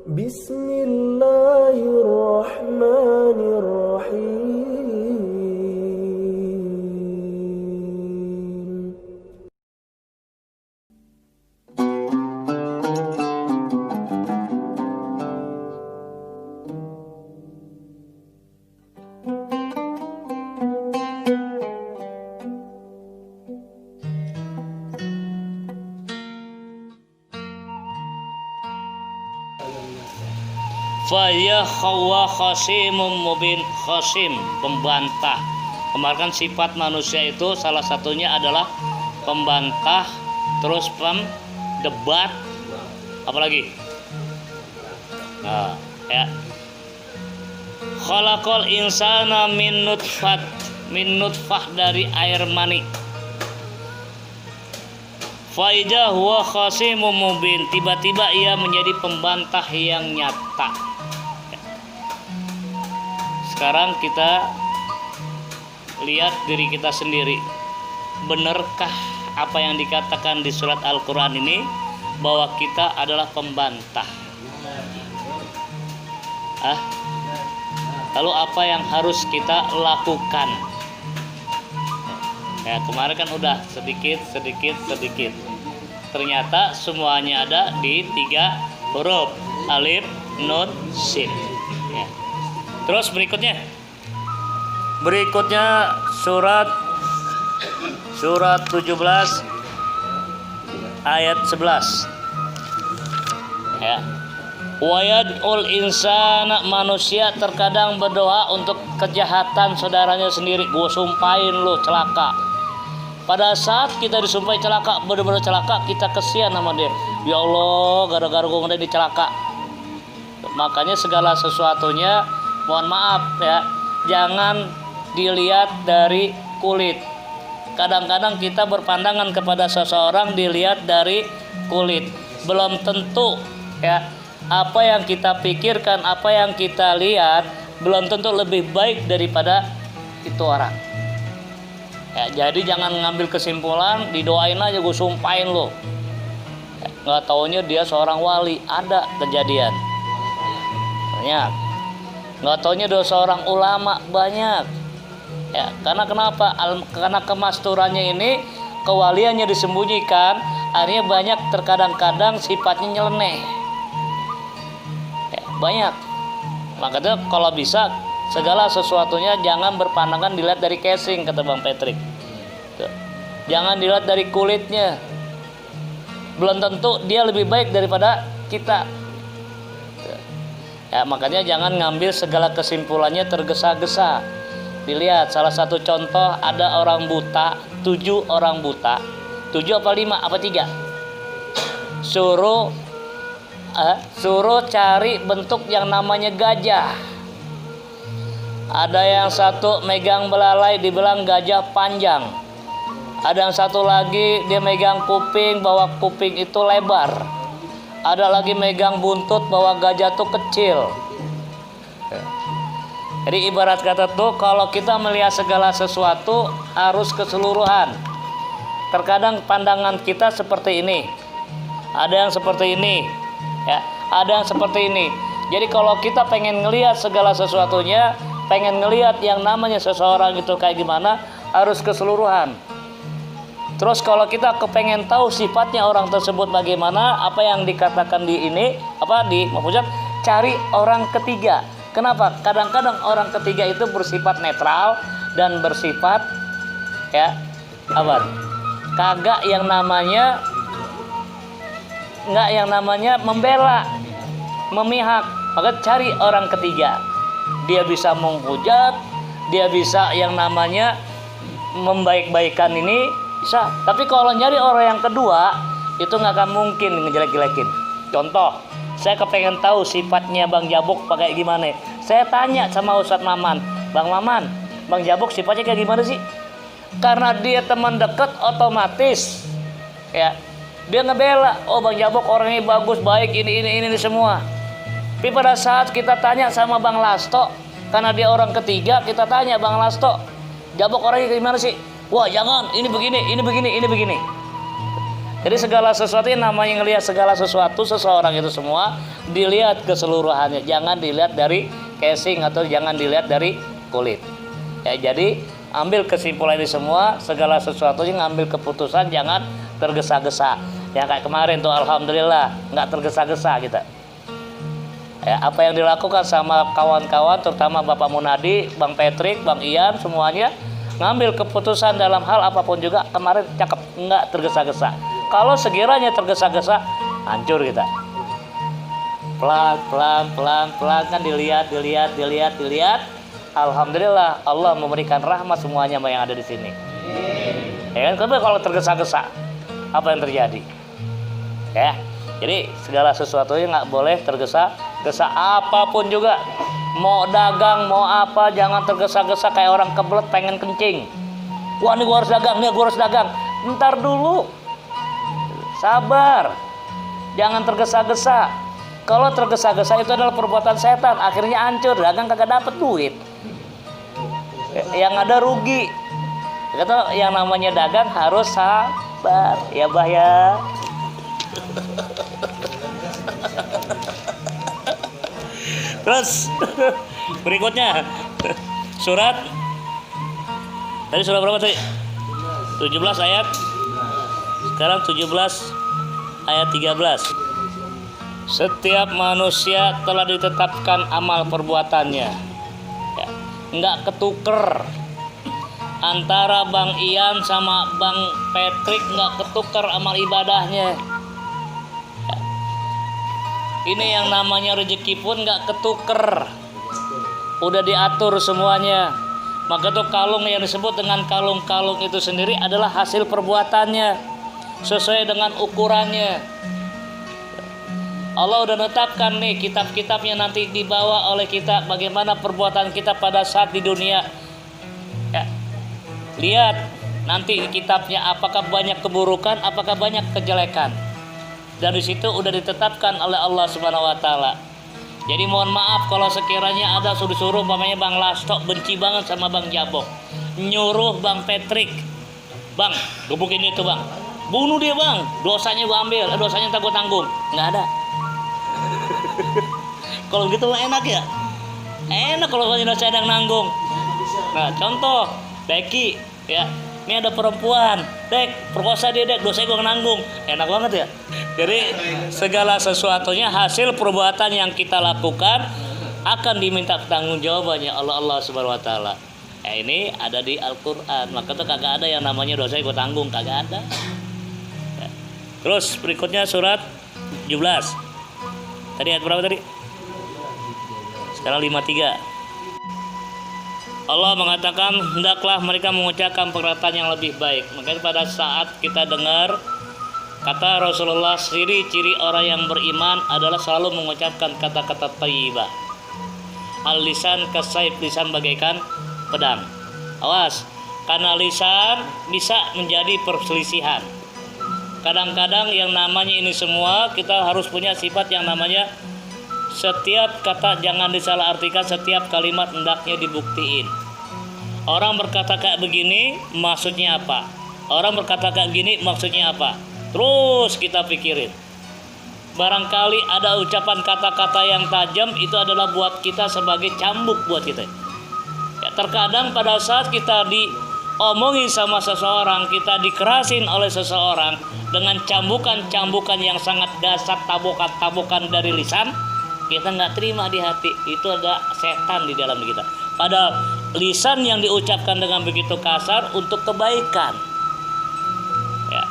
Bismillahirrahmanirrahim. Faya khawa khasimum mubin, khasim pembantah. Kemarin kan sifat manusia itu salah satunya adalah pembantah, terus debat, apalagi? Nah, ya. Khalaqal insana min nutfah dari air mani. Faida huwa khasimum mubin, tiba-tiba ia menjadi pembantah yang nyata. Sekarang kita lihat diri kita sendiri. Benarkah apa yang dikatakan di surat Al-Quran ini bahwa kita adalah pembantah? Lalu apa yang harus kita lakukan? Ya, kemarin kan udah sedikit. Ternyata semuanya ada di 3 huruf, alif, nun, sin. Ya. Terus berikutnya surat 17 ayat 11. Ya. Wayad'ul insana, manusia terkadang berdoa untuk kejahatan saudaranya sendiri. Gue sumpahin lu celaka. Pada saat kita disumpahi celaka, benar-benar celaka, kita kesian sama dia. Ya Allah, gara-gara gue udah dicelaka. Makanya segala sesuatunya, mohon maaf ya, jangan dilihat dari kulit. Kadang-kadang kita berpandangan kepada seseorang dilihat dari kulit. Belum tentu ya, apa yang kita pikirkan, apa yang kita lihat belum tentu lebih baik daripada itu orang. Ya, jadi jangan ngambil kesimpulan, didoain aja gue sumpahin lo. Ya, nggak taunya dia seorang wali, ada kejadian. Banyak. Nggak taunya dia seorang ulama, banyak. Ya, karena kenapa? Karena kemasturannya ini, kewaliannya disembunyikan, akhirnya banyak terkadang-kadang sifatnya nyeleneh. Ya, banyak. Makanya kalau bisa segala sesuatunya jangan berpandangan dilihat dari casing, kata Bang Patrick. Tuh. Jangan dilihat dari kulitnya. Belum tentu dia lebih baik daripada kita. Tuh. Ya, makanya jangan ngambil segala kesimpulannya tergesa-gesa. Dilihat salah satu contoh, ada orang buta, 7 orang buta. 7 apa 5 apa 3? Suruh cari bentuk yang namanya gajah. Ada yang satu megang belalai dibilang gajah panjang. Ada yang satu lagi dia megang kuping bahwa kuping itu lebar. Ada lagi megang buntut bahwa gajah itu kecil. Jadi ibarat kata tuh, kalau kita melihat segala sesuatu harus keseluruhan. Terkadang pandangan kita seperti ini. Ada yang seperti ini. Ya, ada yang seperti ini. Jadi kalau kita pengen ngelihat segala sesuatunya, pengen ngelihat yang namanya seseorang itu kayak gimana, harus keseluruhan. Terus kalau kita kepengen tahu sifatnya orang tersebut bagaimana, apa yang dikatakan di ini, maksudnya cari orang ketiga. Kenapa? Kadang-kadang orang ketiga itu bersifat netral dan bersifat kagak yang namanya membela, memihak. Maka cari orang ketiga. Dia bisa menghujat, dia bisa yang namanya membaik-baikan ini, bisa. Tapi kalau nyari orang yang kedua, itu nggak akan mungkin ngejelek-jelekin. Contoh, saya kepengen tahu sifatnya Bang Jabok pakai gimana. Saya tanya sama Ustadz Maman, Bang Maman, Bang Jabok sifatnya kayak gimana sih? Karena dia teman dekat, otomatis ya dia ngebela. Oh, Bang Jabok orangnya bagus, baik, ini semua. Tapi pada saat kita tanya sama Bang Lasto, karena dia orang ketiga, kita tanya, Bang Lasto, Jabok orangnya gimana sih? Wah, jangan, ini begini. Jadi segala sesuatu yang namanya ngelihat segala sesuatu seseorang itu semua dilihat keseluruhannya, jangan dilihat dari casing atau jangan dilihat dari kulit. Ya, jadi ambil kesimpulan ini semua, segala sesuatunya ngambil keputusan, jangan tergesa-gesa. Ya kayak kemarin tuh alhamdulillah nggak tergesa-gesa kita. Ya, apa yang dilakukan sama kawan-kawan terutama Bapak Munadi, Bang Patrick, Bang Ian semuanya ngambil keputusan dalam hal apapun juga kemarin cakep, nggak tergesa-gesa. Kalau sekiranya tergesa-gesa hancur kita. Pelan kan dilihat. Alhamdulillah Allah memberikan rahmat semuanya yang ada di sini. Ya kan, tapi kalau tergesa-gesa apa yang terjadi? Ya, jadi segala sesuatunya nggak boleh tergesa-gesa apapun juga. Mau dagang, mau apa, jangan tergesa-gesa kayak orang kebelet pengen kencing. Wah, ini gua harus dagang. Ntar dulu. Sabar. Jangan tergesa-gesa. Kalau tergesa-gesa itu adalah perbuatan setan, akhirnya hancur, dagang kagak dapet duit. Yang ada rugi. Kata yang namanya dagang harus sabar. Ya, Bah ya. Terus berikutnya surat tadi surat berapa tadi? 17 ayat. Sekarang 17 ayat 13. Setiap manusia telah ditetapkan amal perbuatannya. Ya, enggak ketuker. Antara Bang Ian sama Bang Patrick enggak ketuker amal ibadahnya. Ini yang namanya rezeki pun nggak ketuker, udah diatur semuanya. Maka tuh kalung yang disebut dengan kalung-kalung itu sendiri adalah hasil perbuatannya, sesuai dengan ukurannya. Allah udah menetapkan nih kitab-kitabnya nanti dibawa oleh kita bagaimana perbuatan kita pada saat di dunia. Ya. Lihat nanti di kitabnya apakah banyak keburukan, apakah banyak kejelekan. Dan di situ udah ditetapkan oleh Allah Subhanahu wa taala. Jadi mohon maaf kalau sekiranya ada suruh-suruh umpamanya Bang Lastok benci banget sama Bang Jabok. Nyuruh Bang Patrick, "Bang, gebukin itu, Bang. Bunuh dia, Bang. Dosanya gua ambil, dosanya entar gua tanggung." Enggak ada. Kalau gitu mah enak ya. Enak kalau dosa ada yang nanggung. Nah, contoh Becky ya. Ini ada perempuan, Dek, perkosa dia, Dek, dosanya gue nanggung. Enak banget ya. Jadi segala sesuatunya hasil perbuatan yang kita lakukan akan diminta tanggung jawabannya Allah Subhanahu wa taala. Ya, ini ada di Al-Qur'an. Maka tuh kagak ada yang namanya dosanya gue tanggung, kagak ada. Ya. Terus berikutnya surat 17. Tadi ayat berapa tadi? Sekarang 53. Allah mengatakan hendaklah mereka mengucapkan perkataan yang lebih baik. Makanya pada saat kita dengar kata Rasulullah, ciri-ciri orang yang beriman adalah selalu mengucapkan kata-kata thayyibah. Al-lisan kasayf, lisan bagaikan pedang. Awas, karena lisan bisa menjadi perselisihan. Kadang-kadang yang namanya ini semua kita harus punya sifat yang namanya setiap kata jangan disalahartikan, setiap kalimat hendaknya dibuktiin. Orang berkata kayak begini maksudnya apa? Orang berkata kayak gini maksudnya apa? Terus kita pikirin. Barangkali ada ucapan kata-kata yang tajam, itu adalah buat kita sebagai cambuk buat kita. Ya, terkadang pada saat kita diomongin sama seseorang, kita dikerasin oleh seseorang dengan cambukan-cambukan yang sangat dasar, tabokan-tabokan dari lisan, kita nggak terima di hati. Itu ada setan di dalam kita. Padahal lisan yang diucapkan dengan begitu kasar untuk kebaikan. Ya.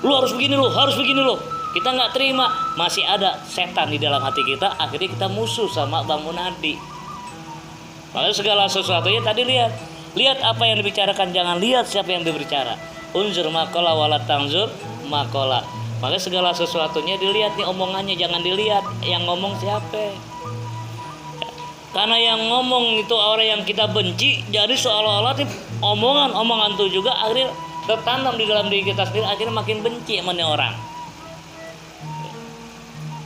Lu harus begini, lu harus begini, lu. Kita nggak terima, masih ada setan di dalam hati kita. Akhirnya kita musuh sama Bang Munadi. Makanya segala sesuatunya tadi lihat apa yang dibicarakan, jangan lihat siapa yang berbicara. Unzur makola wala tangzur makola. Maka segala sesuatunya dilihat nih omongannya, jangan dilihat yang ngomong siapa. Ya. Karena yang ngomong itu orang yang kita benci, jadi seolah-olah omongan itu juga akhirnya tertanam di dalam diri kita sendiri, akhirnya makin benci sama nih orang.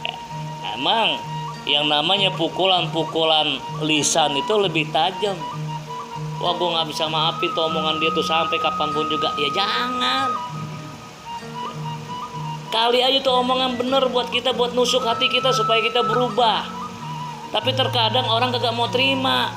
Ya. Emang yang namanya pukulan-pukulan lisan itu lebih tajam. Wah, gue nggak bisa maafin tuh omongan dia tuh sampai kapanpun juga. Ya jangan. Sekali aja tuh omongan bener buat kita, buat nusuk hati kita supaya kita berubah. Tapi terkadang orang kagak mau terima.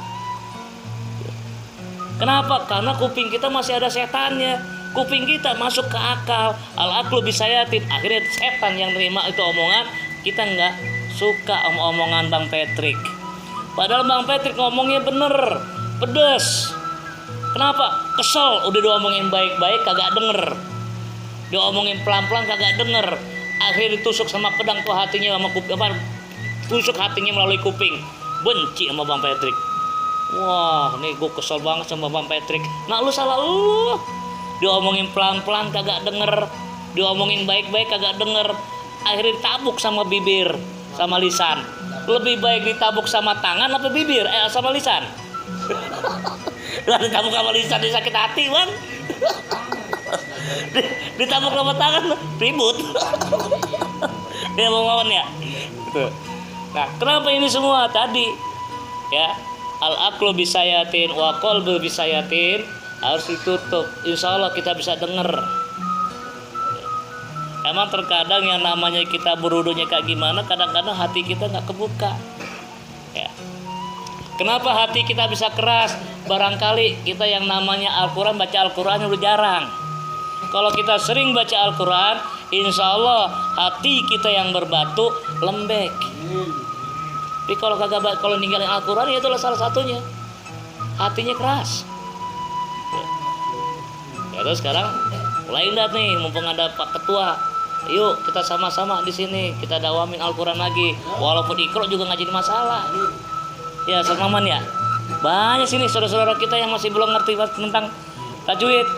Kenapa? Karena kuping kita masih ada setannya. Kuping kita masuk ke akal. Al-aqlu bisayatin. Akhirnya setan yang nerima itu omongan. Kita nggak suka omongan Bang Patrick. Padahal Bang Patrick ngomongnya bener, pedes. Kenapa? Kesel. Udah diomongin baik-baik kagak denger. Diomongin pelan-pelan kagak denger. Akhirnya ditusuk sama pedang tuh hatinya sama kuping, tusuk hatinya melalui kuping. Benci sama Bang Patrick. Wah, nih gue kesel banget sama Bang Patrick. Nah, lu salah lu. Diomongin pelan-pelan kagak denger. Diomongin baik-baik kagak denger. Akhirnya ditabuk sama bibir, sama lisan. Lebih baik ditabuk sama tangan apa bibir? Sama lisan. Lah ditabuk sama lisan disakit hati, Bang. Ditabuk sama tangan ribut. Dia mau ngomong ya. Gitu. Nah, kenapa ini semua tadi? Ya, al-aqlu bisayatin wa qalbu bisayatin harus ditutup. Insya Allah kita bisa dengar. Emang terkadang yang namanya kita berudunya kayak gimana, kadang-kadang hati kita nggak kebuka. Ya. Kenapa hati kita bisa keras? Barangkali kita yang namanya Al-Quran, baca Al-Quran udah jarang. Kalau kita sering baca Al-Quran, insya Allah hati kita yang berbatu lembek. Tapi kalau ninggalin Al-Quran, ya itulah salah satunya. Hatinya keras. Ya terus sekarang mulai dah nih, mumpung ada Pak Ketua. Yuk kita sama-sama di sini kita dawamin Al-Quran lagi. Walaupun Iqra juga nggak jadi masalah. Ya, Maman ya. Banyak sini saudara-saudara kita yang masih belum ngerti tentang tajwid.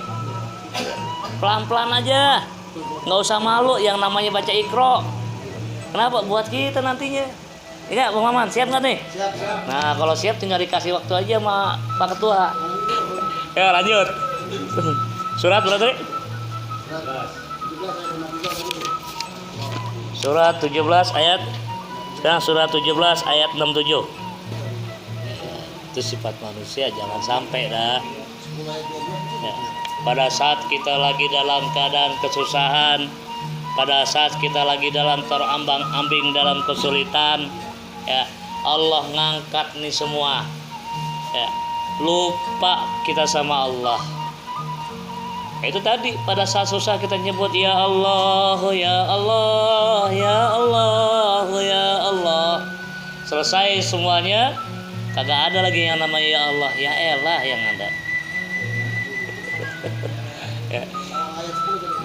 Pelan-pelan aja, nggak usah malu yang namanya baca Iqra. Kenapa? Buat kita nantinya. Iya, Bang Maman, siap nggak nih? Siap. Nah, kalau siap tinggal dikasih waktu aja sama Pak Ketua. Ya, lanjut. Surat berapa tadi? Surat 17 ayat. Sekarang surat 17 ayat 67. Itu sifat manusia, jangan sampai dah. Ya. Pada saat kita lagi dalam keadaan kesusahan, pada saat kita lagi dalam terombang-ambing dalam kesulitan, ya Allah ngangkat nih semua, ya lupa kita sama Allah. Itu tadi pada saat susah kita nyebut ya Allah, ya Allah, ya Allah, ya Allah. Selesai semuanya, kagak ada lagi yang namanya ya Allah, ya elah yang ada.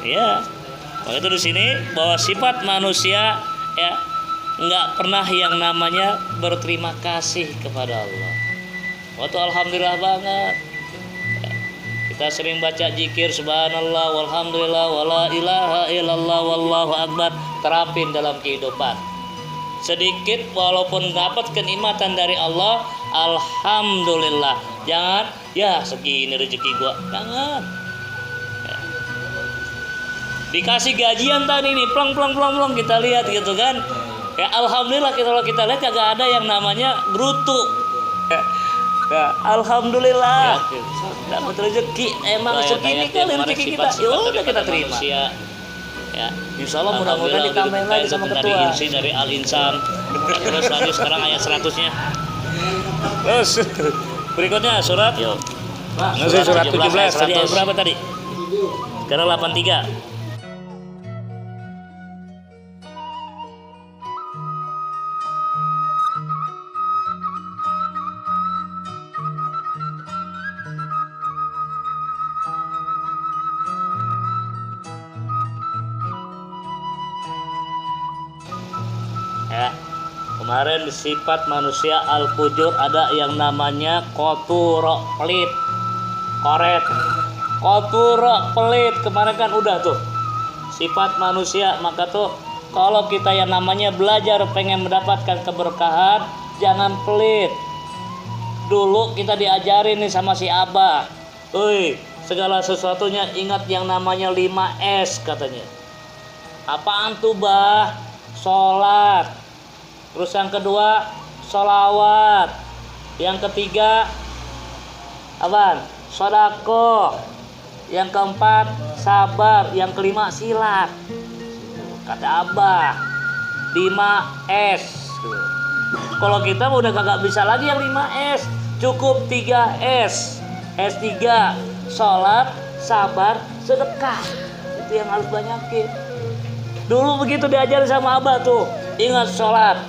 Ya, maka itu di sini bahwa sifat manusia ya nggak pernah yang namanya berterima kasih kepada Allah. Waktu alhamdulillah banget. Ya, kita sering baca zikir subhanallah walhamdulillah wala ilaha illallah wallahu akbar, terapin dalam kehidupan. Sedikit walaupun dapat kenikmatan dari Allah, alhamdulillah. Jangan ya segini rezeki gua, jangan. Dikasih gajian tadi nih, plong kita lihat gitu kan. Ya alhamdulillah kalau kita lihat kagak ada yang namanya brutu. Ya, alhamdulillah. Dapat rezeki, emang segini kali rezeki kita. Ya udah kita terima. Ya, insyaallah mudah-mudahan ditambahin lagi sama ketua. Dari Al-Insan. Terus lanjut sekarang ayat 100-nya. Terus berikutnya surat yuk. Surat 17 tadi ayat berapa tadi? Sekarang 83. Ya, kemarin sifat manusia al-fujur ada yang namanya kotur, pelit, koret, kotur, pelit. Kemarin kan udah tuh sifat manusia. Maka tuh kalau kita yang namanya belajar pengen mendapatkan keberkahan, jangan pelit. Dulu kita diajarin nih sama si Abah, segala sesuatunya ingat yang namanya 5S katanya. Apaan tuh Bah? Sholat. Terus yang kedua sholawat. Yang ketiga apaan? Sodako. Yang keempat sabar. Yang kelima silat. Kata Abah 5S. Kalau kita udah kagak bisa lagi yang 5S, cukup 3S. S3, sholat, sabar, sedekah. Itu yang harus banyakin. Dulu begitu diajarin sama Abah tuh, ingat sholat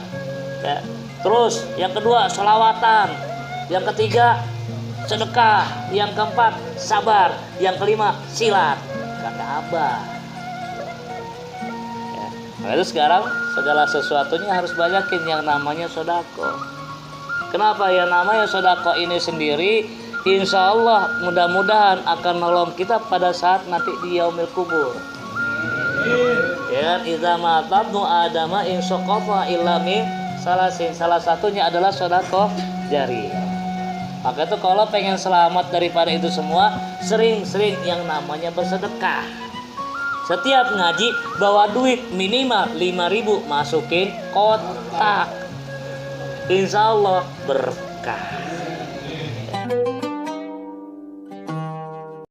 ya. Terus yang kedua sholawatan, yang ketiga sedekah, yang keempat sabar, yang kelima silat, kata Abah ya. Nah itu sekarang segala sesuatunya harus banyakin yang namanya sodako. Kenapa ya namanya sodako ini sendiri? Insya Allah mudah-mudahan akan nolong kita pada saat nanti di yaumil kubur. Ya, idza matabnu adama insaqafa illa min salasin. Salah satunya adalah sedekah jariyah. Maka itu kalau pengen selamat daripada itu semua, sering-sering yang namanya bersedekah. Setiap ngaji bawa duit minimal 5.000 masukin kotak. Insya Allah berkah.